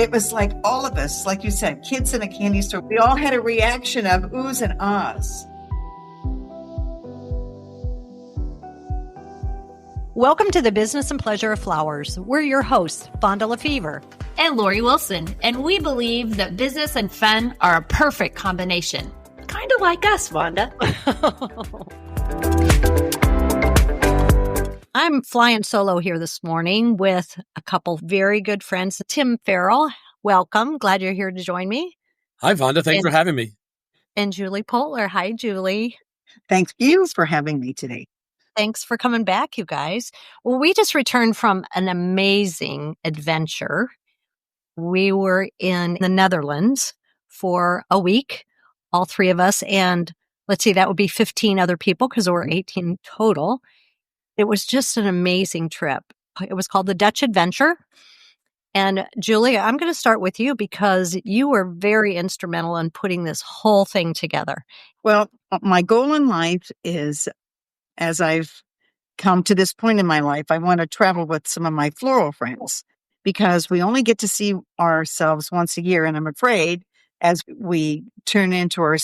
It was like all of us, like you said, kids in a candy store. We all had a reaction of oohs and ahs. Welcome to the Business and Pleasure of Flowers. We're your hosts, Vonda Lefevre and Lori Wilson, and we believe that business and fun are a perfect combination. Kind of like us, Vonda. I'm flying solo here this morning with a couple very good friends. Tim Farrell, welcome. Glad you're here to join me. Hi, Vonda. Thanks for having me. And Julie Poeltler. Hi, Julie. Thank you for having me today. Thanks for coming back, you guys. Well, we just returned from an amazing adventure. We were in the Netherlands for a week, all three of us. And let's see, that would be 15 other people because there were 18 total. It was just an amazing trip. It was called the Dutch Adventure. And Julie, I'm going to start with you because you were very instrumental in putting this whole thing together. Well, my goal in life is, as I've come to this point in my life, I want to travel with some of my floral friends because we only get to see ourselves once a year. And I'm afraid as we turn into our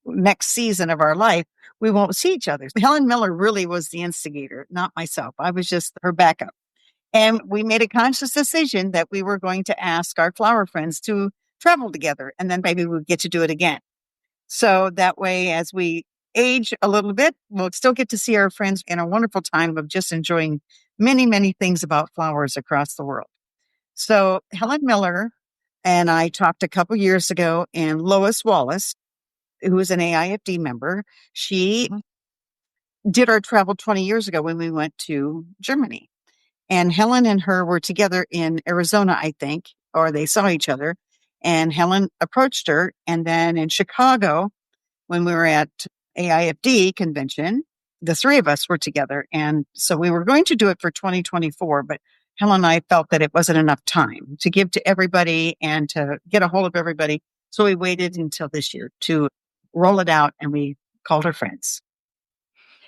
next season of our life, we won't see each other. Helen Miller really was the instigator, not myself. I was just her backup. And we made a conscious decision that we were going to ask our flower friends to travel together, and then maybe we'd get to do it again. So that way, as we age a little bit, we'll still get to see our friends in a wonderful time of just enjoying many, many things about flowers across the world. So Helen Miller and I talked a couple years ago, and Lois Wallace, who is an AIFD member, she did our travel 20 years ago when we went to Germany. And Helen and her were together in Arizona, I think, or they saw each other. And Helen approached her. And then in Chicago, when we were at AIFD convention, the three of us were together. And so we were going to do it for 2024, but Helen and I felt that it wasn't enough time to give to everybody and to get a hold of everybody. So we waited until this year to roll it out, and we called our friends.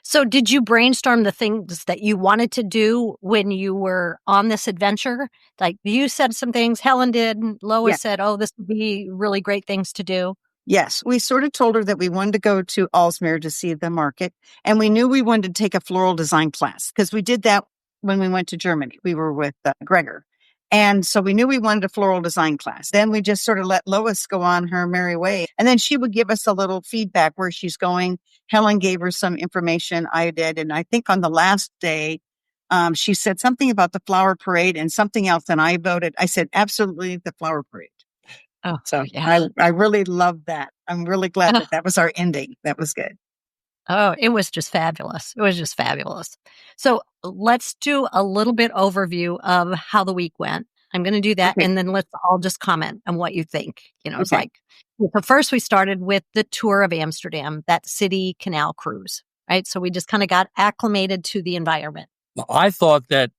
So did you brainstorm the things that you wanted to do when you were on this adventure? Like you said some things, Helen did, Lois said, oh, this would be really great things to do. Yes, we sort of told her that we wanted to go to Aalsmeer to see the market. And we knew we wanted to take a floral design class because we did that when we went to Germany. We were with Gregor. And so we knew we wanted a floral design class. Then we just sort of let Lois go on her merry way. And then she would give us a little feedback where she's going. Helen gave her some information. I did. And I think on the last day, she said something about the flower parade and something else. And I voted. I said, absolutely, the flower parade. Oh, so yeah. I really love that. I'm really glad that was our ending. That was good. Oh, it was just fabulous. It was just fabulous. So let's do a little bit overview of how the week went. I'm going to do that. Okay. And then let's all just comment on what you think. You know, it's like, but first we started with the tour of Amsterdam, that city canal cruise, right? So we just kind of got acclimated to the environment. I thought that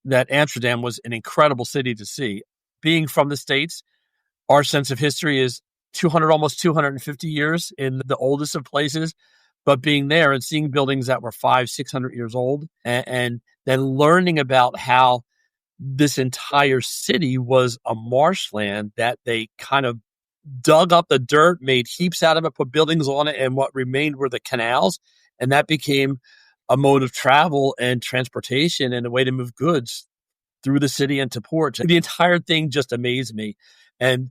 Amsterdam was an incredible city to see. Being from the States, our sense of history is almost 250 years in the oldest of places. But being there and seeing buildings that were 500-600 years old and then learning about how this entire city was a marshland that they kind of dug up the dirt, made heaps out of it, put buildings on it, and what remained were the canals. And that became a mode of travel and transportation and a way to move goods through the city and to port. The entire thing just amazed me. And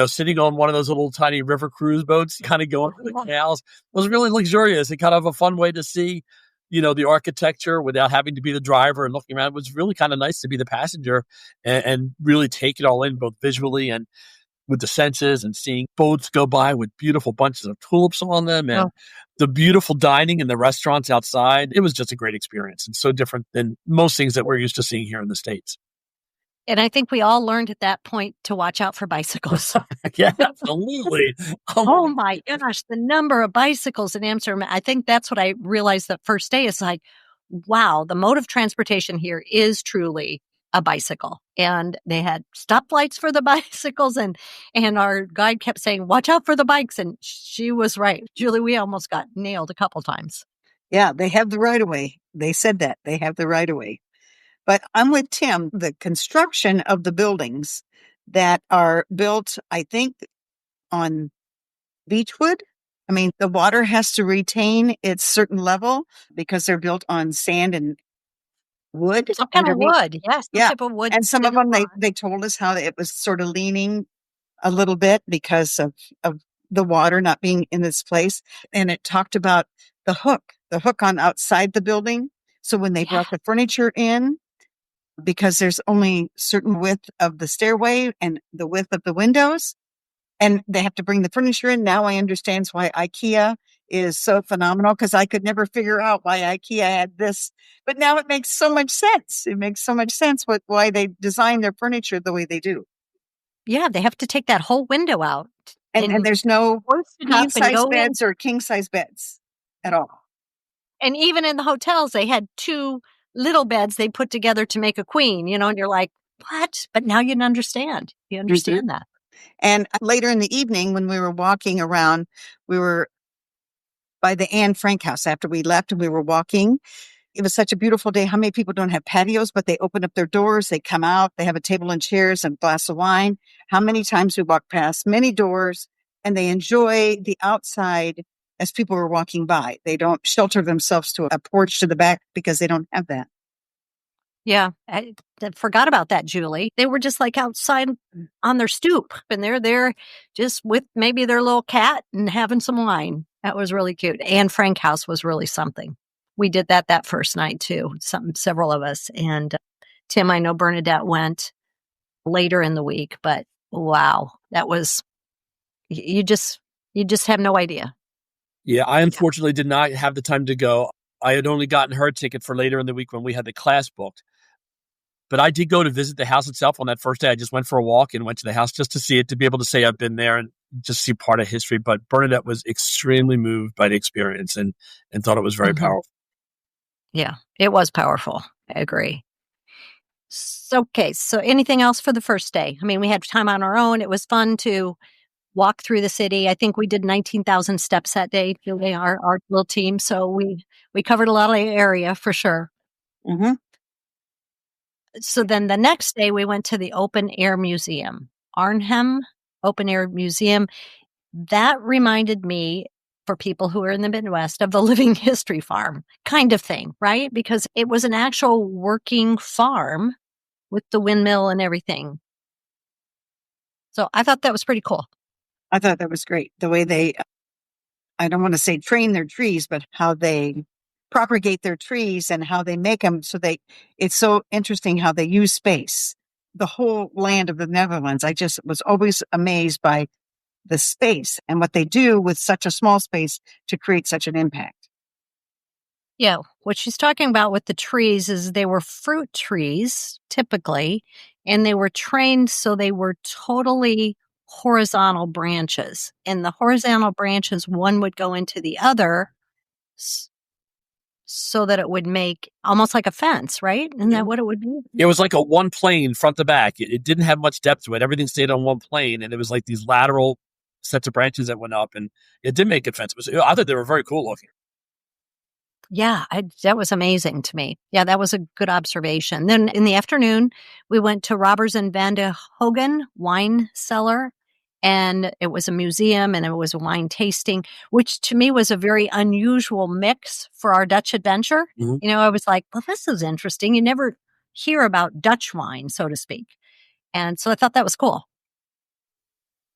sitting on one of those little tiny river cruise boats, kind of going through the canals, was really luxurious and kind of a fun way to see, the architecture without having to be the driver and looking around. It was really kind of nice to be the passenger and really take it all in, both visually and with the senses, and seeing boats go by with beautiful bunches of tulips on them and the beautiful dining in the restaurants outside. It was just a great experience and so different than most things that we're used to seeing here in the States. And I think we all learned at that point to watch out for bicycles. Yeah, absolutely. Oh my gosh, the number of bicycles in Amsterdam. I think that's what I realized the first day is like, wow, the mode of transportation here is truly a bicycle. And they had stoplights for the bicycles and our guide kept saying, watch out for the bikes. And she was right. Julie, we almost got nailed a couple times. Yeah, they have the right of way. They said that they have the right of way. But I'm with Tim. The construction of the buildings that are built, I think, on beechwood. I mean, the water has to retain its certain level because they're built on sand and wood Some kind of underneath. wood. Yes, some Yeah. type of wood. And some of didn't them, rot. they told us how it was sort of leaning a little bit because of the water not being in this place. And it talked about the hook on outside the building. So when they Yeah. brought the furniture in, because there's only certain width of the stairway and the width of the windows, and they have to bring the furniture in. Now I understand why IKEA is so phenomenal, because I could never figure out why IKEA had this. But now it makes so much sense. It makes so much sense why they design their furniture the way they do. Yeah, they have to take that whole window out And there's no hoist it queen up and size go in. beds or king size beds at all. And even in the hotels, they had 2 little beds they put together to make a queen, and you're like, what? But now you understand. You understand that. And later in the evening, when we were walking around, we were by the Anne Frank house after we left, and we were walking. It was such a beautiful day. How many people don't have patios, but they open up their doors, they come out, they have a table and chairs and a glass of wine. How many times we walk past many doors and they enjoy the outside as people were walking by. They don't shelter themselves to a porch to the back because they don't have that. Yeah, I forgot about that, Julie. They were just like outside on their stoop, and they're there just with maybe their little cat and having some wine. That was really cute. Anne Frank house was really something. We did that first night too, several of us. And Tim, I know Bernadette went later in the week, but wow, that was, you just have no idea. Yeah, I unfortunately did not have the time to go. I had only gotten her ticket for later in the week when we had the class booked. But I did go to visit the house itself on that first day. I just went for a walk and went to the house just to see it, to be able to say I've been there and just see part of history. But Bernadette was extremely moved by the experience and thought it was very powerful. Yeah, it was powerful. I agree. Okay, so anything else for the first day? I mean, we had time on our own. It was fun to walk through the city. I think we did 19,000 steps that day, Julie, our little team. So we covered a lot of area for sure. Mm-hmm. So then the next day we went to the open air museum, Arnhem Open Air Museum. That reminded me, for people who are in the Midwest, of the Living History Farm kind of thing, right? Because it was an actual working farm with the windmill and everything. So I thought that was pretty cool. I thought that was great. The way they, I don't want to say train their trees, but how they propagate their trees and how they make them. So it's so interesting how they use space. The whole land of the Netherlands, I just was always amazed by the space and what they do with such a small space to create such an impact. Yeah, what she's talking about with the trees is they were fruit trees, typically, and they were trained so they were totally horizontal branches. And the horizontal branches, one would go into the other so that it would make almost like a fence, right? Isn't that what it would be? It was like a one plane front to back. It didn't have much depth to it. Everything stayed on one plane, and it was like these lateral sets of branches that went up, and it did make a fence. I thought they were very cool looking. Yeah, that was amazing to me. Yeah, that was a good observation. Then in the afternoon, we went to Robbers and Vande Hogan wine cellar, and it was a museum and it was a wine tasting, which to me was a very unusual mix for our Dutch adventure. Mm-hmm. I was like, well, this is interesting. You never hear about Dutch wine, so to speak. And so I thought that was cool.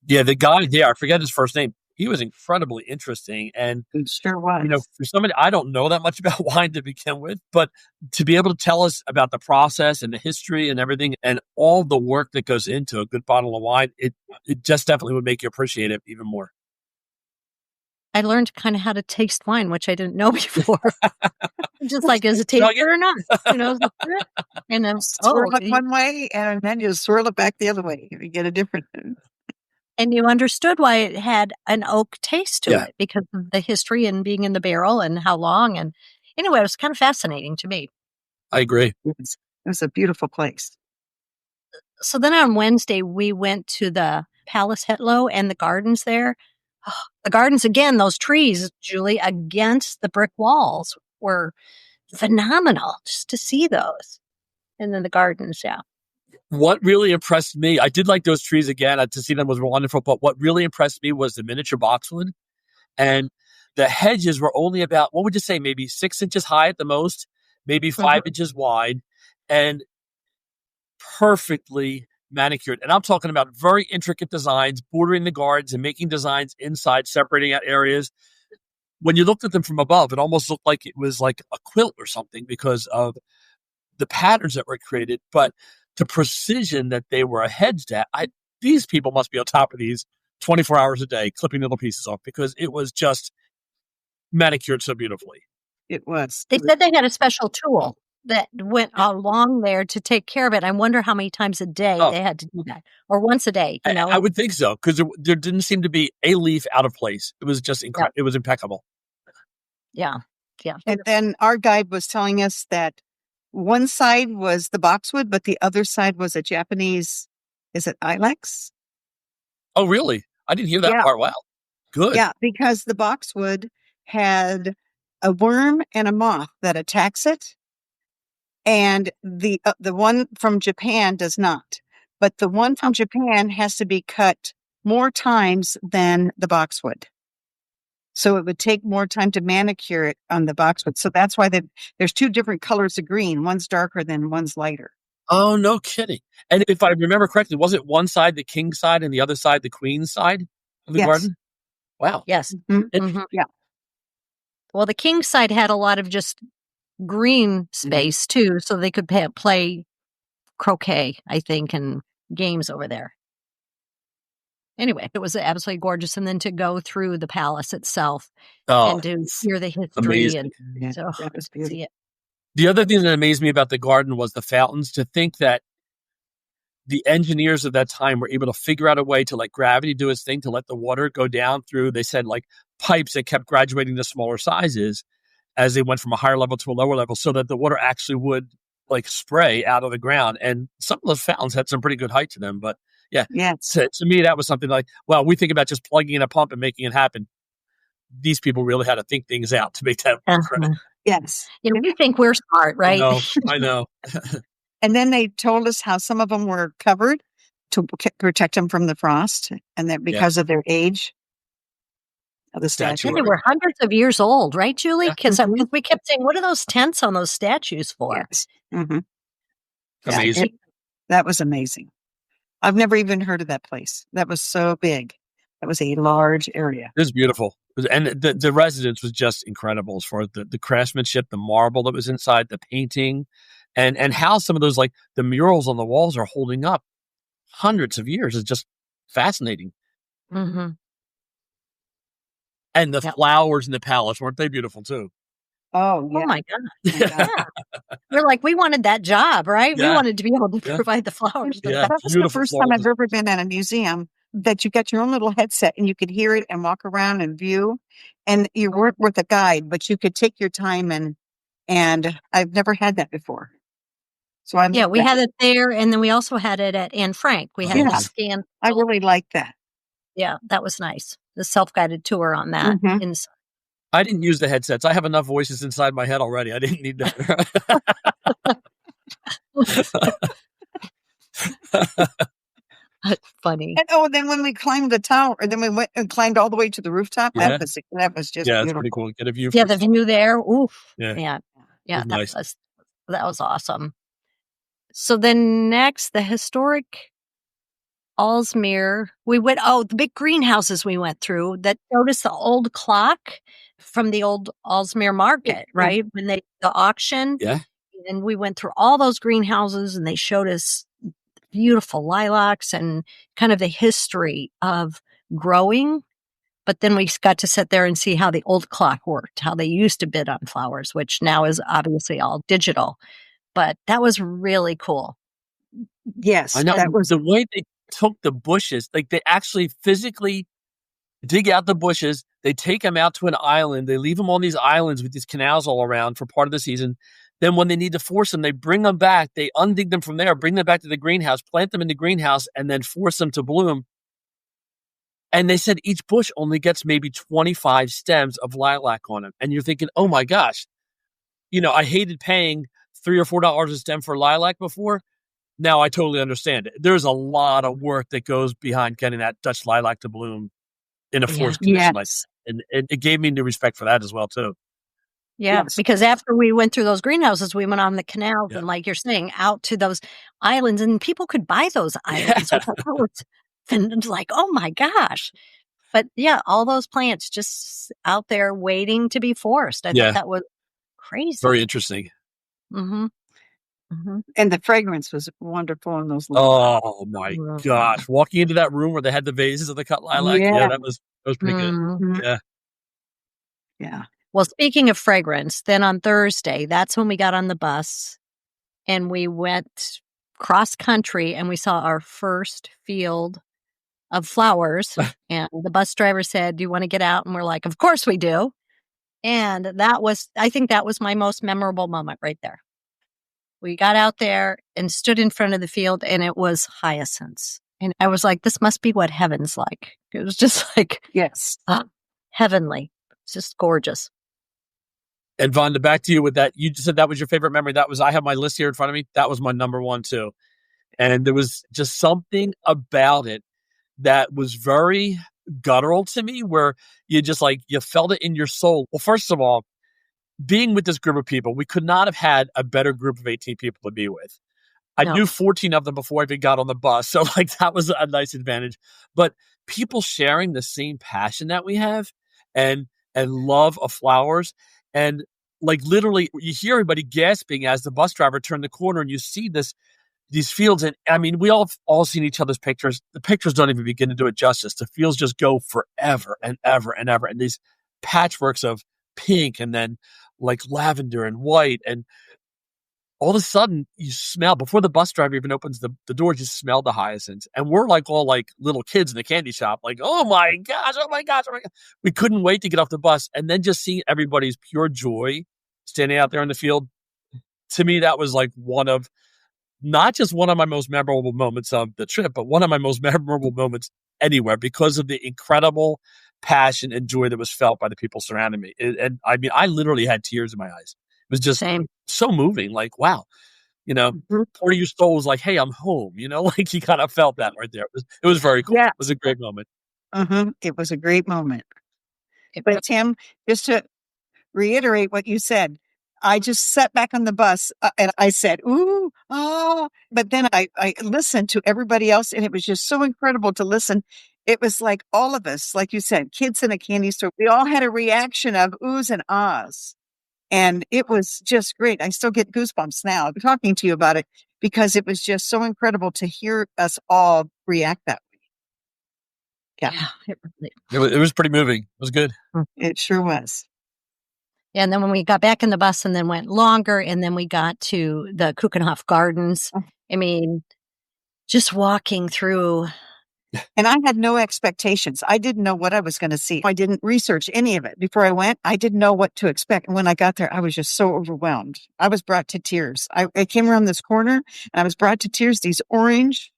Yeah, the guy there, I forget his first name. He was incredibly interesting. And It sure was. for somebody, I don't know that much about wine to begin with, but to be able to tell us about the process and the history and everything and all the work that goes into a good bottle of wine, it just definitely would make you appreciate it even more. I learned kind of how to taste wine, which I didn't know before. Just like, is it tasty or not? And then swirl it one way and then you swirl it back the other way. You get a different. And you understood why it had an oak taste to it because of the history and being in the barrel and how long. And anyway, it was kind of fascinating to me. I agree. It was a beautiful place. So then on Wednesday, we went to the Palace Hetlo and the gardens there. Oh, the gardens, again, those trees, Julie, against the brick walls were phenomenal just to see those. And then the gardens, yeah. What really impressed me, I did like those trees again. To see them was wonderful. But what really impressed me was the miniature boxwood. And the hedges were only about, what would you say, maybe 6 inches high at the most, maybe 5 inches wide, and perfectly manicured. And I'm talking about very intricate designs, bordering the gardens and making designs inside, separating out areas. When you looked at them from above, it almost looked like it was like a quilt or something because of the patterns that were created. But the precision that they were hedged at, these people must be on top of these 24 hours a day, clipping little pieces off, because it was just manicured so beautifully. It was. They said they had a special tool that went along there to take care of it. I wonder how many times a day they had to do that, or once a day. You know, I would think so, because there didn't seem to be a leaf out of place. It was just incredible. It was impeccable. Yeah. And then our guide was telling us that one side was the boxwood, but the other side was a Japanese, is it Lilacs? Oh, really? I didn't hear that part. Wow. Good. Yeah, because the boxwood had a worm and a moth that attacks it. And the one from Japan does not. But the one from Japan has to be cut more times than the boxwood. So it would take more time to manicure it on the boxwood. So that's why there's 2 different colors of green. One's darker than one's lighter. Oh, no kidding. And if I remember correctly, was it one side the king side and the other side the queen side of the garden? Wow. Yes. Yeah. Well, the king side had a lot of just green space too, so they could play croquet, I think, and games over there. Anyway, it was absolutely gorgeous. And then to go through the palace itself and to hear the history. Amazing. And so that was beautiful. see it. The other thing that amazed me about the garden was the fountains. To think that the engineers of that time were able to figure out a way to let gravity do its thing, to let the water go down through, they said, like pipes that kept graduating to smaller sizes as they went from a higher level to a lower level, so that the water actually would like spray out of the ground. And some of those fountains had some pretty good height to them. But to me, that was something like, well, we think about just plugging in a pump and making it happen. These people really had to think things out to make that work. Right? Yes. You know, we think we're smart, right? I know. And then they told us how some of them were covered to protect them from the frost, and that because of their age of the statue. They were hundreds of years old, right, Julie? Because we kept saying, what are those tents on those statues for? Yes. Mm-hmm. Amazing. That was amazing. I've never even heard of that place. That was so big. That was a large area. It was beautiful. And the residence was just incredible as far as the craftsmanship, the marble that was inside, the painting, and how some of those, like the murals on the walls, are holding up hundreds of years is just fascinating. Mm-hmm. And the flowers in the palace, weren't they beautiful too? Oh, yeah. Oh my God. Yeah. We're like, we wanted that job, right? Yeah. We wanted to be able to provide the flowers. Yeah. That was the first time I've ever been at a museum that you got your own little headset and you could hear it and walk around and view. And you weren't with a guide, but you could take your time, and I've never had that before. So we had it there, and then we also had it at Anne Frank. We had the scan. I really liked that. Yeah, that was nice. The self-guided tour on that. Inside. I didn't use the headsets. I have enough voices inside my head already. I didn't need that. That's funny. And then when we climbed the tower, and then we went and climbed all the way to the rooftop, that was just beautiful. It's pretty cool. Get a view. Yeah, the view there. Oof. Yeah. That nice. that was awesome. So then next, the historic Aalsmeer. We went, the big greenhouses we went through that showed us the old clock from the old Aalsmeer market, right? When the auction. Yeah. And we went through all those greenhouses, and they showed us beautiful lilacs and kind of the history of growing. But then we got to sit there and see how the old clock worked, how they used to bid on flowers, which now is obviously all digital. But that was really cool. Yes. I know. That was the way they took the bushes, like they actually physically dig out the bushes. They take them out to an island. They leave them on these islands with these canals all around for part of the season. Then when they need to force them, they bring them back. They undig them from there, bring them back to the greenhouse, plant them in the greenhouse, and then force them to bloom. And they said each bush only gets maybe 25 stems of lilac on them. And you're thinking, oh my gosh, I hated paying $3 or $4 a stem for lilac before. now I totally understand it. There's a lot of work that goes behind getting that Dutch lilac to bloom in a forest condition like Yes. that. And it gave me new respect for that as well, too. Yeah, Yes. because after we went through those greenhouses, we went on the canals Yeah. and, like you're saying, out to those islands, and people could buy those islands Yeah. with roots. And it's like, oh my gosh. But yeah, all those plants just out there waiting to be forced. I thought Yeah. that was crazy. Very interesting. Mm-hmm. Mm-hmm. And the fragrance was wonderful in those lilacs. Oh my gosh. Walking into that room where they had the vases of the cut lilac. Yeah. Yeah, that was pretty good. Mm-hmm. Yeah. Yeah. Well, speaking of fragrance, then on Thursday, that's when we got on the bus and we went cross country and we saw our first field of flowers. And the bus driver said, "Do you want to get out?" And we're like, "Of course we do." And I think that was my most memorable moment right there. We got out there and stood in front of the field and it was hyacinths. And I was like, this must be what heaven's like. It was just like Yes. heavenly. It's just gorgeous. And Vonda, back to you with that. You said that was your favorite memory. I have my list here in front of me. That was my number one too. And there was just something about it that was very guttural to me where you just you felt it in your soul. Well, first of all, being with this group of people, we could not have had a better group of 18 people to be with. I knew 14 of them before I even got on the bus. So that was a nice advantage. But people sharing the same passion that we have and love of flowers. And literally you hear everybody gasping as the bus driver turned the corner and you see these fields. And I mean, we all seen each other's pictures. The pictures don't even begin to do it justice. The fields just go forever and ever and ever. And these patchworks of pink and then lavender and white. And all of a sudden you smell, before the bus driver even opens the doors, you smell the hyacinths. And we're all little kids in the candy shop, oh my gosh, oh my gosh, oh my gosh. We couldn't wait to get off the bus. And then just seeing everybody's pure joy standing out there in the field. To me, that was not just one of my most memorable moments of the trip, but one of my most memorable moments anywhere because of the incredible passion and joy that was felt by the people surrounding me. And I mean, I literally had tears in my eyes. It was just so moving. Wow, part of your soul was hey, I'm home. You kind of felt that right there. It was very cool. Yeah. It was a great moment. It was a great moment. But Tim, just to reiterate what you said, I just sat back on the bus and I said, ooh, oh, but then I listened to everybody else and it was just so incredible to listen. It was like all of us, like you said, kids in a candy store, we all had a reaction of oohs and ahs. And it was just great. I still get goosebumps now. I'm talking to you about it because it was just so incredible to hear us all react that way. Yeah. It was pretty moving. It was good. It sure was. And then when we got back in the bus and then went longer and then we got to the Kuchenhof Gardens, I mean, just walking through. And I had no expectations. I didn't know what I was going to see. I didn't research any of it. Before I went, I didn't know what to expect. And when I got there, I was just so overwhelmed. I was brought to tears. I came around this corner and I was brought to tears. These orange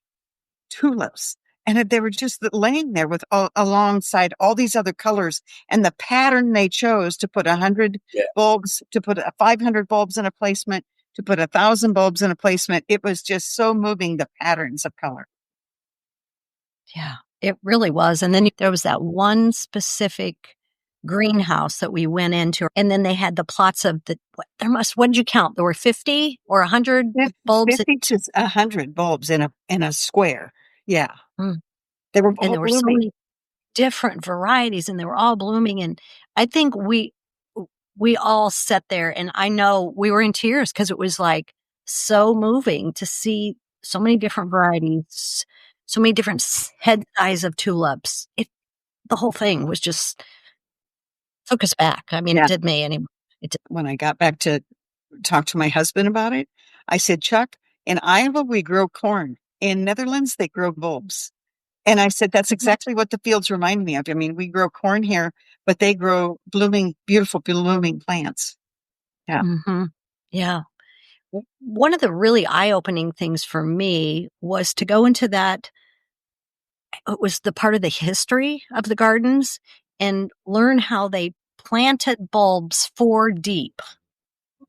tulips. And they were just laying there with alongside all these other colors and the pattern they chose to put 100 bulbs, to put 500 bulbs in a placement, to put 1,000 bulbs in a placement. It was just so moving, the patterns of color. Yeah, it really was. And then there was that one specific greenhouse that we went into. And then they had the plots of what did you count? There were 50 or 100 bulbs? 50 to 100 bulbs in a square. Yeah. They were all blooming. So many different varieties and they were all blooming. And I think we all sat there and I know we were in tears because it was so moving to see so many different varieties, so many different head size of tulips. The whole thing was just took us back. I mean, It did me anyway. When I got back to talk to my husband about it, I said, Chuck, in Iowa, we grow corn. In Netherlands, they grow bulbs. And I said, that's exactly what the fields remind me of. I mean, we grow corn here, but they grow beautiful blooming plants. Yeah. Mm-hmm. Yeah. One of the really eye-opening things for me was to go into that. It was the part of the history of the gardens and learn how they planted bulbs 4 deep.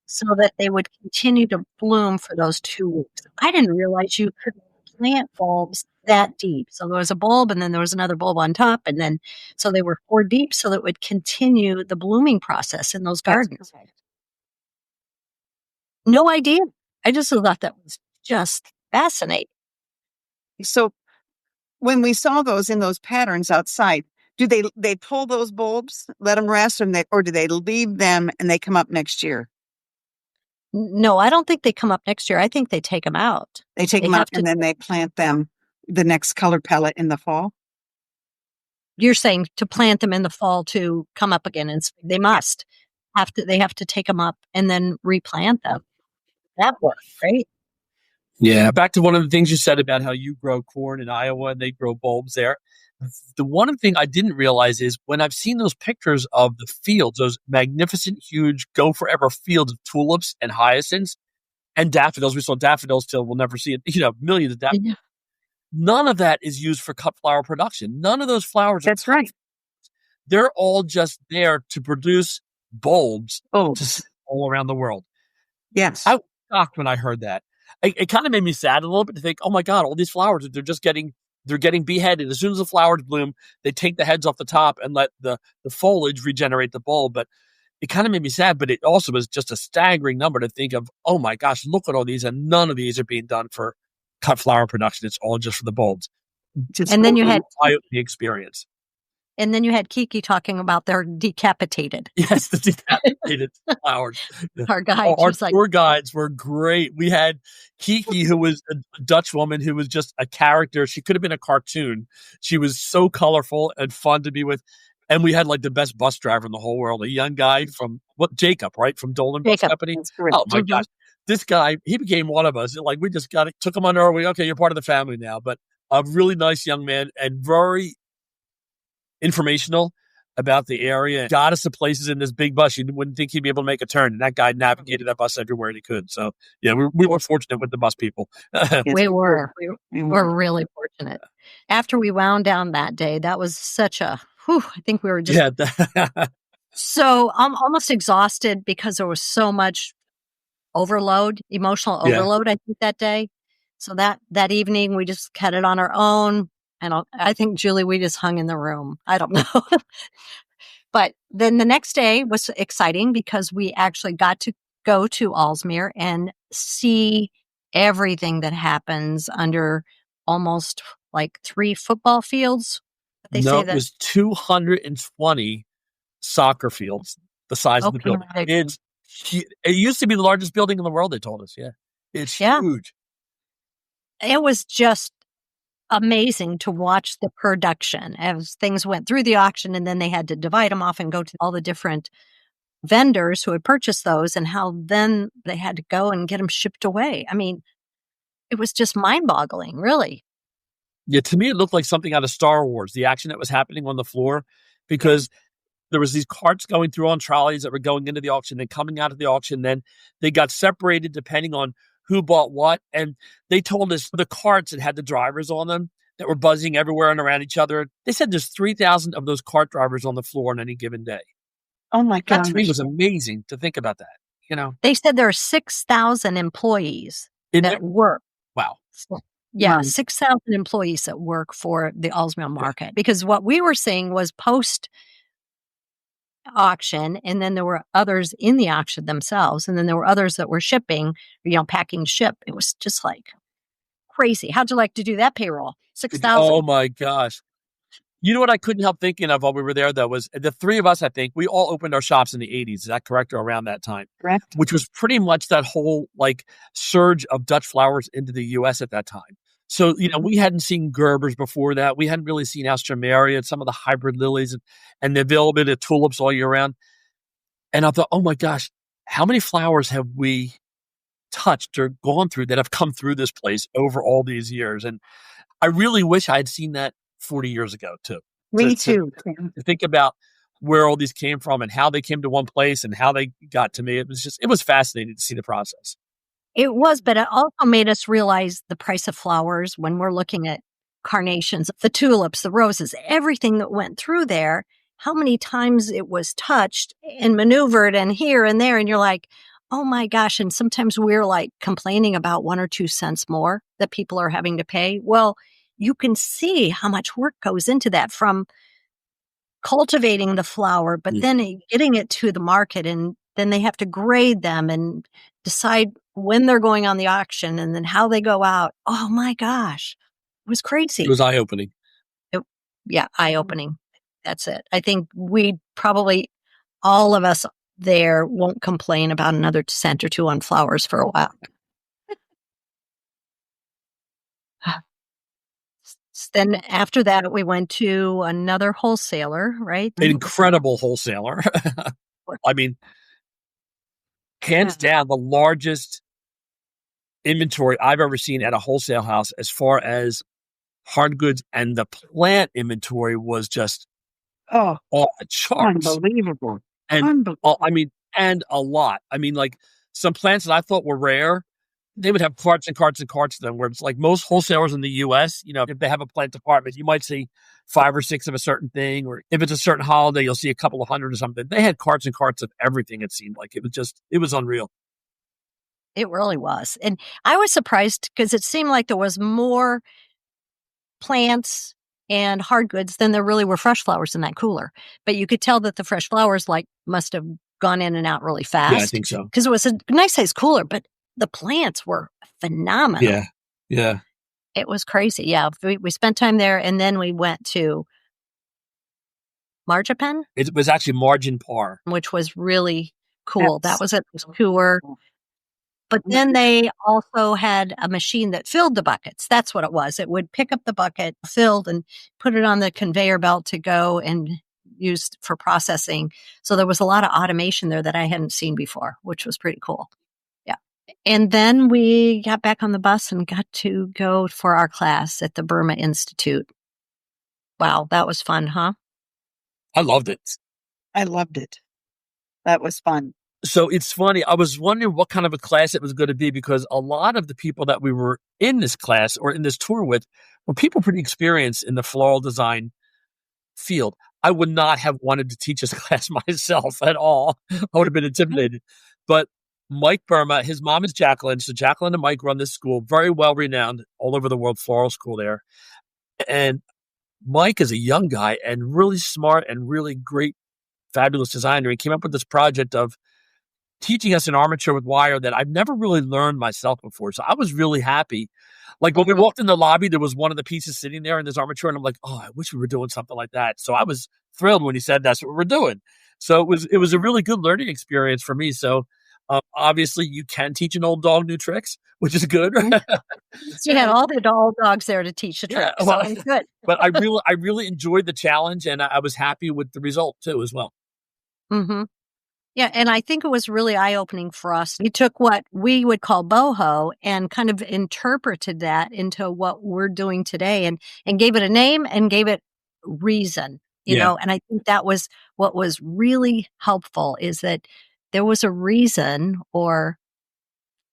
so that they would continue to bloom for those 2 weeks. I didn't realize you could plant bulbs that deep. So there was a bulb and then there was another bulb on top. And then, so they were 4 deep so that it would continue the blooming process in those gardens. No idea. I just thought that was just fascinating. So when we saw those in those patterns outside, do they pull those bulbs, let them rest, or do they leave them and they come up next year? No, I don't think they come up next year. I think they take them out. They take them out and then they plant them the next color palette in the fall? You're saying to plant them in the fall to come up again, and they must they have to take them up and then replant them. That works, right? Yeah. Back to one of the things you said about how you grow corn in Iowa and they grow bulbs there. The one thing I didn't realize is when I've seen those pictures of the fields, those magnificent, huge, go forever fields of tulips and hyacinths and daffodils. We saw daffodils till we'll never see it, millions of daffodils. Yeah. None of that is used for cut flower production. None of those flowers. That's right. They're all just there to produce bulbs to sell all around the world. Yes. I was shocked when I heard that. It kind of made me sad a little bit to think, oh my God, all these flowers, they're getting beheaded. As soon as the flowers bloom, they take the heads off the top and let the foliage regenerate the bulb. But it kind of made me sad, but it also was just a staggering number to think of, oh my gosh, look at all these. And none of these are being done for cut flower production. It's all just for the bulbs. And then you had the experience. And then you had Kiki talking about their decapitated. Yes, the decapitated flowers. Our guide. Our tour guides were great. We had Kiki, who was a Dutch woman who was just a character. She could have been a cartoon. She was so colorful and fun to be with. And we had like the best bus driver in the whole world, a young guy from Jacob, right? From Dolan Bus Company. Oh my gosh. This guy, he became one of us. Like we just took him under our wing. Okay, you're part of the family now. But a really nice young man and very informational about the area. Got us to places in this big bus. You wouldn't think he'd be able to make a turn. And that guy navigated that bus everywhere he could. So yeah, we were fortunate with the bus people. We were really fortunate. After we wound down that day, that was such a, I think we were just so I'm almost exhausted because there was so much emotional overload, I think, that day. So that evening we just had it on our own. And I think, Julie, we just hung in the room. I don't know. But then the next day was exciting because we actually got to go to Aalsmeer and see everything that happens under almost like 3 football fields. It was 220 soccer fields, the size of the building. It used to be the largest building in the world, they told us. Yeah. It's huge. It was just amazing to watch the production as things went through the auction, and then they had to divide them off and go to all the different vendors who had purchased those and how then they had to go and get them shipped away. I mean, it was just mind-boggling, really. Yeah, to me, it looked like something out of Star Wars, the action that was happening on the floor, because there was these carts going through on trolleys that were going into the auction and coming out of the auction. Then they got separated depending on who bought what. And they told us the carts that had the drivers on them that were buzzing everywhere and around each other. They said there's 3,000 of those cart drivers on the floor on any given day. Oh my God. That to me was amazing to think about that. They said there are 6,000 employees that work. Wow. Yeah, 6,000 employees that work for the Aalsmeer market. Because what we were seeing was post auction, and then there were others in the auction themselves, and then there were others that were shipping, packing ship. It was just like crazy. How'd you like to do that payroll? 6,000. Oh my gosh. You know what I couldn't help thinking of while we were there, though, was the 3 of us, I think, we all opened our shops in the 80s. Is that correct? Or around that time? Correct. Which was pretty much that whole surge of Dutch flowers into the U.S. at that time. So, we hadn't seen Gerbers before that. We hadn't really seen Alstroemeria and some of the hybrid lilies and the availability of tulips all year round. And I thought, oh my gosh, how many flowers have we touched or gone through that have come through this place over all these years? And I really wish I had seen that 40 years ago, too. Me too. To think about where all these came from and how they came to one place and how they got to me. It was fascinating to see the process. It was, but it also made us realize the price of flowers when we're looking at carnations, the tulips, the roses, everything that went through there, how many times it was touched and maneuvered and here and there. And you're like, oh my gosh. And sometimes we're like complaining about 1 or 2 cents more that people are having to pay. Well, you can see how much work goes into that, from cultivating the flower, but then getting it to the market, and then they have to grade them and decide when they're going on the auction and then how they go out. Oh my gosh. It was crazy. It was eye-opening. Yeah, eye-opening. That's it. I think we probably, all of us there, won't complain about another cent or two on flowers for a while. Then after that, we went to another wholesaler, right? An incredible wholesaler. I mean, hands down, the largest inventory I've ever seen at a wholesale house as far as hard goods, and the plant inventory was just off the charts. Unbelievable. And and a lot. I mean, like some plants that I thought were rare, they would have carts and carts and carts of them, where it's like most wholesalers in the US, if they have a plant department, you might see 5 or 6 of a certain thing, or if it's a certain holiday, you'll see a couple of hundred or something. They had carts and carts of everything. It seemed like it was unreal. It really was. And I was surprised because it seemed like there was more plants and hard goods than there really were fresh flowers in that cooler. But you could tell that the fresh flowers must have gone in and out really fast. Yeah, I think so. Because it was a nice size cooler, but the plants were phenomenal. Yeah. Yeah. It was crazy. Yeah. We spent time there, and then we went to Marjapan. It was actually Margin Par, which was really cool. That was a tour. But then they also had a machine that filled the buckets. That's what it was. It would pick up the bucket filled and put it on the conveyor belt to go and used for processing. So there was a lot of automation there that I hadn't seen before, which was pretty cool. Yeah. And then we got back on the bus and got to go for our class at the Burma Institute. Wow, that was fun, huh? I loved it. I loved it. That was fun. So it's funny. I was wondering what kind of a class it was going to be, because a lot of the people that we were in this class or in this tour with were people pretty experienced in the floral design field. I would not have wanted to teach this class myself at all. I would have been intimidated. But Mike Burma, his mom is Jacqueline. So Jacqueline and Mike run this school, very well renowned all over the world, floral school there. And Mike is a young guy and really smart and really great, fabulous designer. He came up with this project of teaching us an armature with wire that I've never really learned myself before. So I was really happy. Like when we walked in the lobby, there was one of the pieces sitting there in this armature, and I'm like, oh, I wish we were doing something like that. So I was thrilled when he said that's what we're doing. So it was a really good learning experience for me. So obviously you can teach an old dog new tricks, which is good. So you had all the old dogs there to teach the tricks. Yeah, well, so good. But I really enjoyed the challenge, and I was happy with the result too, as well. Mm-hmm. Yeah, and I think it was really eye-opening for us. We took what we would call boho and kind of interpreted that into what we're doing today, and gave it a name and gave it reason, you know. And I think that was what was really helpful, is that there was a reason or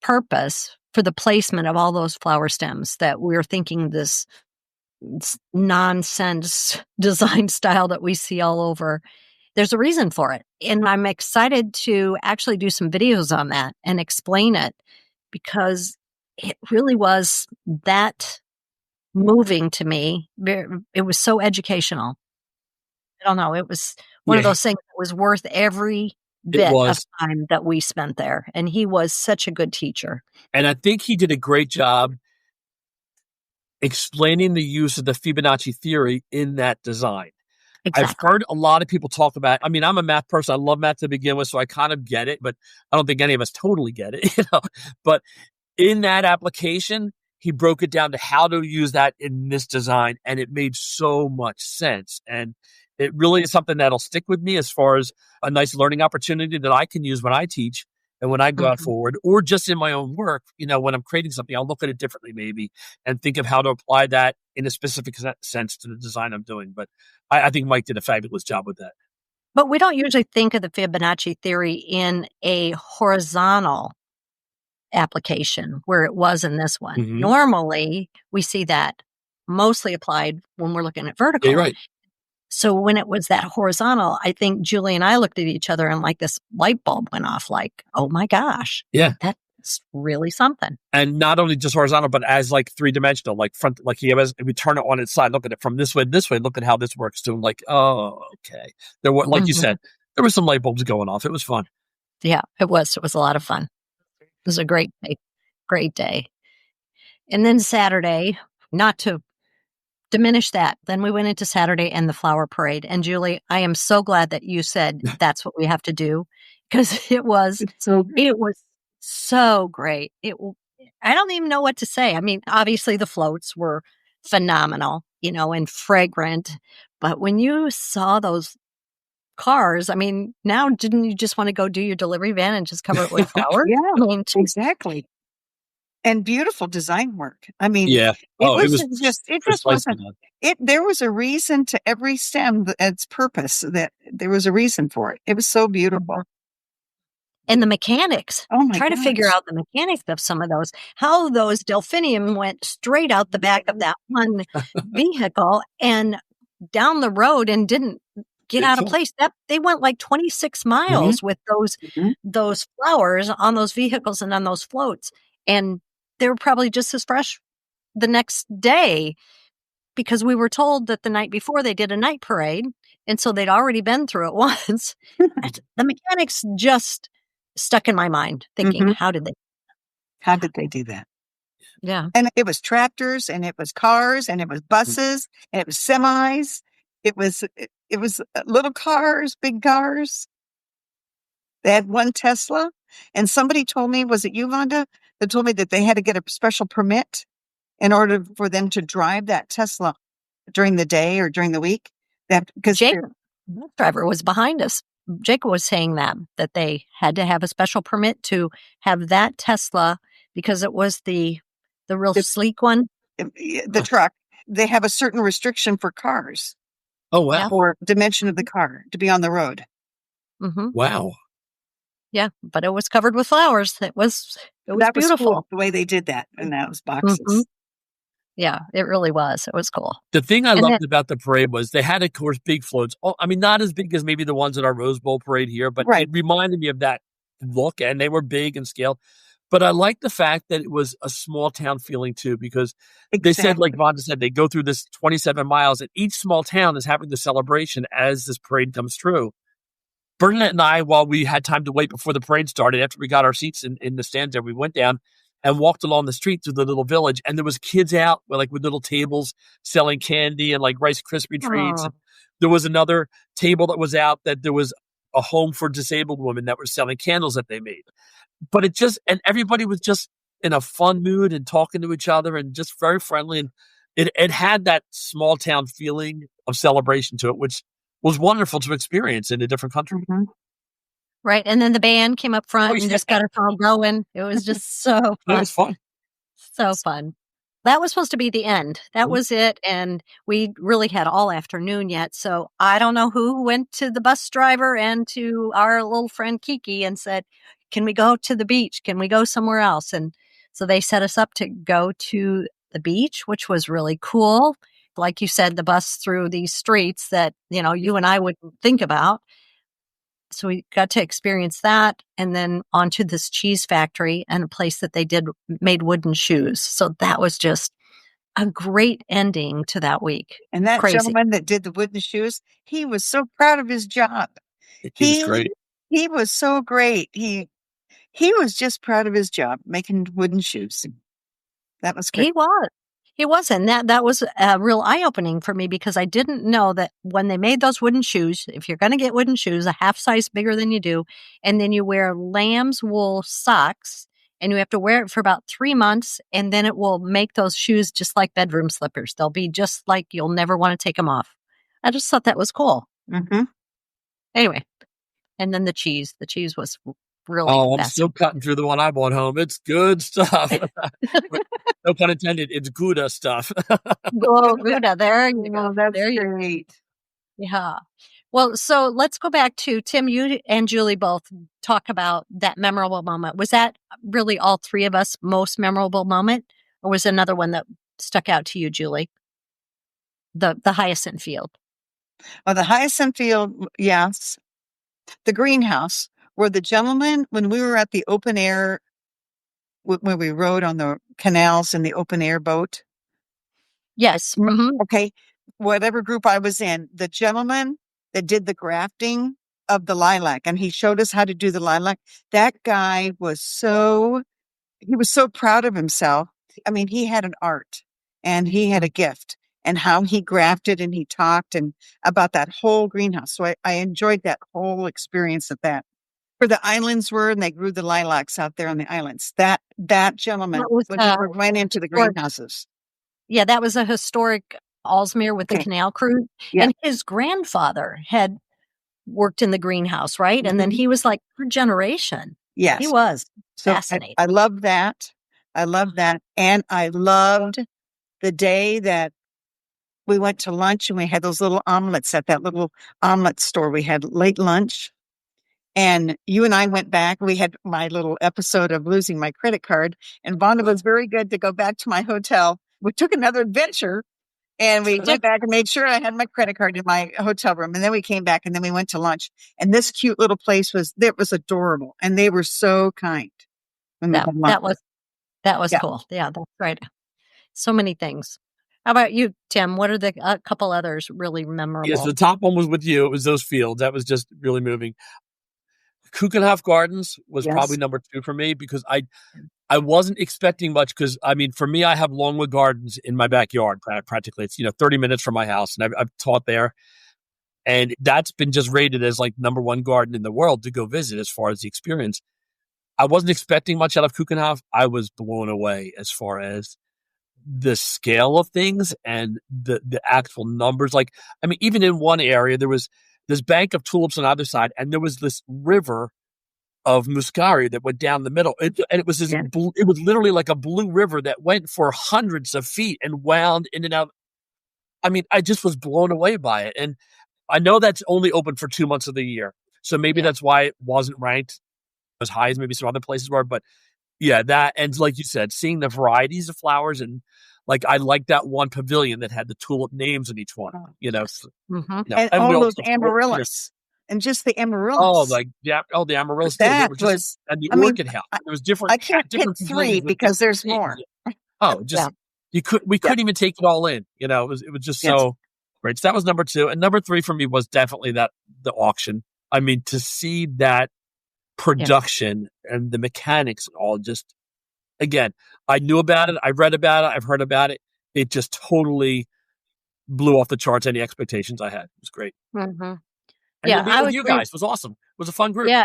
purpose for the placement of all those flower stems, that we're thinking this nonsense design style that we see all over. There's a reason for it. And I'm excited to actually do some videos on that and explain it, because it really was that moving to me. It was so educational. I don't know. It was one of those things that was worth every bit of time that we spent there. And he was such a good teacher. And I think he did a great job explaining the use of the Fibonacci theory in that design. Exactly. I've heard a lot of people talk about, I mean, I'm a math person. I love math to begin with, so I kind of get it, but I don't think any of us totally get it, But in that application, he broke it down to how to use that in this design, and it made so much sense. And it really is something that'll stick with me as far as a nice learning opportunity that I can use when I teach and when I go out forward, or just in my own work. When I'm creating something, I'll look at it differently maybe and think of how to apply that in a specific sense to the design I'm doing. But I think Mike did a fabulous job with that. But we don't usually think of the Fibonacci theory in a horizontal application where it was in this one. Mm-hmm. Normally, we see that mostly applied when we're looking at vertical. Yeah, you're right. So when it was that horizontal, I think Julie and I looked at each other and like this light bulb went off like, oh my gosh. Yeah. That's really something. And not only just horizontal, but as like 3-dimensional, like front, like we turn it on its side, look at it from this way, look at how this works too. Like, oh, okay. There were, like you said, there were some light bulbs going off. It was fun. Yeah, it was. It was a lot of fun. It was a great day. Great day. And then Saturday, not to diminish that, then we went into Saturday and the flower parade. And Julie, I am so glad that you said that's what we have to do, because it was so great. I don't even know what to say. I mean, obviously the floats were phenomenal, and fragrant. But when you saw those cars, I mean, now didn't you just want to go do your delivery van and just cover it with flowers? Yeah, I mean, exactly. And beautiful design work. I mean, yeah. It just wasn't. There was a reason to every stem, its purpose. That there was a reason for it. It was so beautiful. And the mechanics. Oh my Try to figure out the mechanics of some of those. How those delphinium went straight out the back of that one vehicle and down the road and didn't get out of place. They went like 26 miles with those flowers on those vehicles and on those floats. And they were probably just as fresh the next day, because we were told that the night before they did a night parade. And so they'd already been through it once. The mechanics just stuck in my mind thinking, how did they do that? Yeah. And it was tractors and it was cars and it was buses and it was semis. It was little cars, big cars. They had one Tesla, and somebody told me, was it you, Vonda, that told me that they had to get a special permit in order for them to drive that Tesla during the day or during the week. Because Jake, the driver, was behind us. Jacob was saying that they had to have a special permit to have that Tesla because it was the real sleek one. The truck. They have a certain restriction for cars. Oh, wow. For dimension of the car to be on the road. Wow. Yeah, but it was covered with flowers. It was beautiful. Cool, the way they did that in those boxes. Yeah, it really was. It was cool. The thing I loved about the parade was they had, of course, big floats. I mean, not as big as maybe the ones at our Rose Bowl parade here, but it reminded me of that look, and they were big in scale. But I like the fact that it was a small town feeling too, because they said, like Vonda said, they go through this 27 miles, and each small town is having the celebration as this parade comes through. Bernadette and I, while we had time to wait before the parade started, after we got our seats in the stands there, we went down and walked along the street through the little village, and there was kids out with little tables selling candy and like Rice Krispie treats. There was another table that was out that there was a home for disabled women that were selling candles that they made. But and everybody was just in a fun mood and talking to each other and just very friendly. And it had that small town feeling of celebration to it, which was wonderful to experience in a different country. Right. And then the band came up front and just got us all going. It was just so fun. It was fun. So fun. That was supposed to be the end. That was it. And we really had all afternoon yet. So I don't know who went to the bus driver and to our little friend Kiki and said, can we go to the beach? Can we go somewhere else? And so they set us up to go to the beach, which was really cool. Like you said, the bus through these streets that, you and I wouldn't think about. So we got to experience that, and then onto this cheese factory and a place that they made wooden shoes. So that was just a great ending to that week. And that gentleman that did the wooden shoes, he was so proud of his job. He was great. He was so great. He was just proud of his job making wooden shoes. That was great. He was. And that was a real eye-opening for me, because I didn't know that when they made those wooden shoes, if you're going to get wooden shoes, a half size bigger than you do, and then you wear lamb's wool socks, and you have to wear it for about 3 months, and then it will make those shoes just like bedroom slippers. They'll be just like you'll never want to take them off. I just thought that was cool. Anyway, and then the cheese. The cheese was really I'm still cutting through the one I bought home. It's good stuff. No pun intended. It's Gouda stuff. Gouda. There you go. That's great. Yeah. Well, so let's go back to Tim. You and Julie both talk about that memorable moment. Was that really all three of us most memorable moment, or was another one that stuck out to you, Julie? The hyacinth field. Oh, the hyacinth field, yes. The greenhouse, where the gentleman, when we were at the open air, when we rode on the canals in the open air boat. Yes. Mhm. Okay. Whatever group I was in, the gentleman that did the grafting of the lilac, and he showed us how to do the lilac. That guy he was so proud of himself. I mean, he had an art and he had a gift, and how he grafted, and he talked and about that whole greenhouse. So I enjoyed that whole experience of that. Where the islands were, and they grew the lilacs out there on the islands. That gentleman That was went into the historic. greenhouses. Yeah, that was a historic Alsmere with the Okay. canal cruise. Yeah. And his grandfather had worked in the greenhouse, right? And then Mhm. he was like third generation. He Yes. was So fascinating. I love that. I love that. And I loved the day that we went to lunch and we had those little omelets at that little omelet store. We had late lunch, and you and I went back. We had my little episode of losing my credit card, and Vonda was very good to go back to my hotel. We took another adventure, and we went back and made sure I had my credit card in my hotel room. And then we came back, and then we went to lunch. And this cute little place was adorable, and they were so kind when we had lunch. That was Yeah. cool. Yeah, that's right. So many things. How about you, Tim? What are the couple others really memorable? Yes, the top one was with you. It was those fields. That was just really moving. Kuchenhof Gardens was Yes. probably number 2 for me because I wasn't expecting much because, I mean, for me, I have Longwood Gardens in my backyard practically. It's, 30 minutes from my house, and I've taught there. And that's been just rated as like number 1 garden in the world to go visit as far as the experience. I wasn't expecting much out of Kuchenhof. I was blown away as far as the scale of things and the actual numbers. Like, I mean, even in one area, there was this bank of tulips on either side, and there was this river of muscari that went down the middle. And it was this, it was literally like a blue river that went for hundreds of feet and wound in and out. I mean, I just was blown away by it. And I know that's only open for 2 months of the year. So maybe that's why it wasn't ranked as high as maybe some other places were. But yeah, that, and like you said, seeing the varieties of flowers, and like I like that one pavilion that had the tulip names in each one, Mm-hmm. And all those amaryllis, and just the amaryllis. The amaryllis. That was, and the orchid house. There was different. I can't pick 3 because there's more. Oh, just we couldn't even take it all in. It was just so great. So that was number 2, and number 3 for me was definitely the auction. I mean, to see that production and the mechanics and all, just, again, I knew about it, I read about it, I've heard about it. It just totally blew off the charts any expectations I had. It was great. Mm-hmm. And then being with you guys was awesome. It was a fun group. Yeah.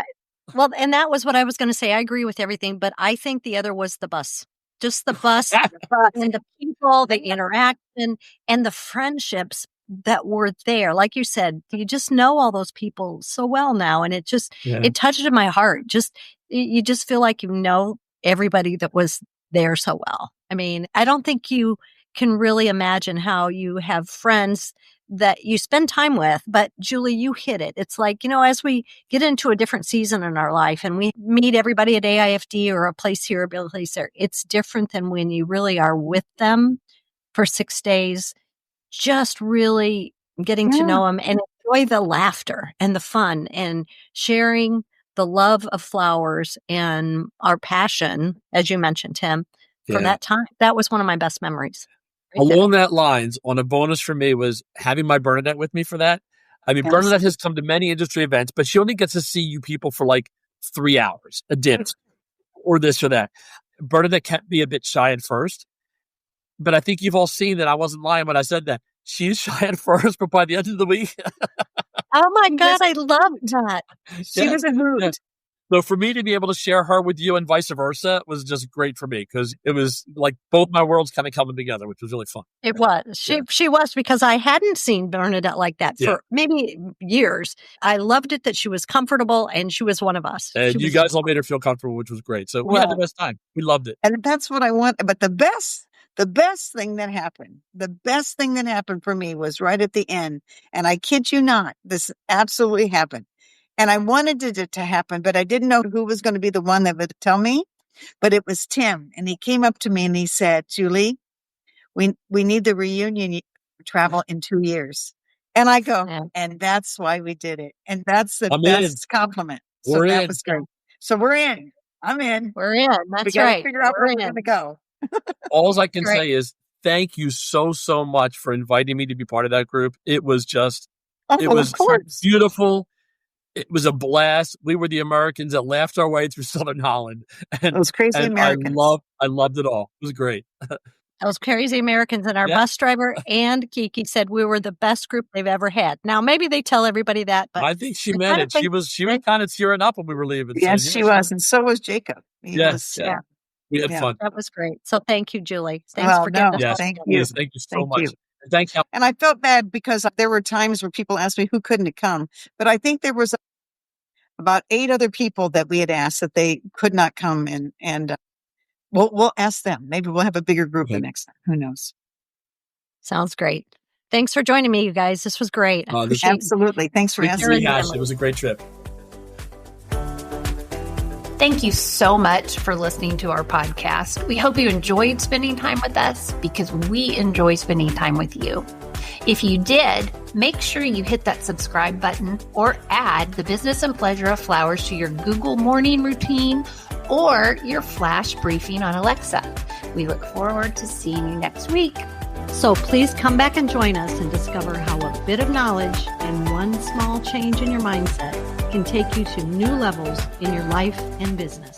Well, and that was what I was going to say. I agree with everything, but I think the other was the bus. Just the bus and the people, the interaction, and the friendships that were there. Like you said, you just know all those people so well now. And it just, it touched my heart. You just feel like you know everybody that was there so well. I mean, I don't think you can really imagine how you have friends that you spend time with. But Julie, you hit it. It's like, as we get into a different season in our life and we meet everybody at AIFD or a place here, a place there, it's different than when you really are with them for 6 days, just really getting to know them and enjoy the laughter and the fun and sharing the love of flowers and our passion, as you mentioned, Tim, for that time. That was one of my best memories. Along that lines, on a bonus for me was having my Bernadette with me for that. I mean, Bernadette has come to many industry events, but she only gets to see you people for like 3 hours, a dinner, or this or that. Bernadette kept me a bit shy at first, but I think you've all seen that I wasn't lying when I said that. She's shy at first, but by the end of the week. Oh my God, I love that. She was a hoot. So for me to be able to share her with you and vice versa was just great for me, because it was like both my worlds kind of coming together, which was really fun. It was. She was, because I hadn't seen Bernadette like that for maybe years. I loved it that she was comfortable and she was one of us. And you guys all made her feel comfortable, which was great. So we had the best time. We loved it. And that's what I want. But the best thing that happened for me was right at the end. And I kid you not, this absolutely happened. And I wanted it to happen, but I didn't know who was going to be the one that would tell me. But it was Tim. And he came up to me and he said, Julie, we need the reunion travel in 2 years. And I go, Yeah. and that's why we did it. And that's the I'm best compliment. So We're that in. was great. So we're in. I'm in. We're in. We That's got to right. figure out We're where we're in. going to go. All I can Great. say is thank you so much for inviting me to be part of that group. It was just, Oh, it well, was of course. beautiful. It was a blast. We were the Americans that laughed our way through Southern Holland, and Those crazy Americans. I loved it all. It was great. Those crazy Americans, and our Yeah. bus driver and Kiki said we were the best group they've ever had. Now, maybe they tell everybody that, but I think she I meant kinda it. think She was kind of tearing up when we were leaving. Yes, So, she was. And so was Jacob. He Yeah, was. yeah. We had Yeah. fun. that was great. So thank you, Julie. Thanks Well, for getting no, us Yes, thank together. you. please, thank you so Thank much. you. And thank you. And I felt bad because there were times where people asked me who couldn't come, but I think there was about 8 other people that we had asked that they could not come, and we'll ask them. Maybe we'll have a bigger group the Okay. next time. Who knows? Sounds great. Thanks for joining me, you guys. This was great. I This- appreciate Absolutely. Thanks for Great to asking me. Sharon rehash. It was a great trip. Thank you so much for listening to our podcast. We hope you enjoyed spending time with us because we enjoy spending time with you. If you did, make sure you hit that subscribe button or add the business and pleasure of flowers to your Google morning routine or your flash briefing on Alexa. We look forward to seeing you next week. So please come back and join us and discover how a bit of knowledge and one small change in your mindset can take you to new levels in your life and business.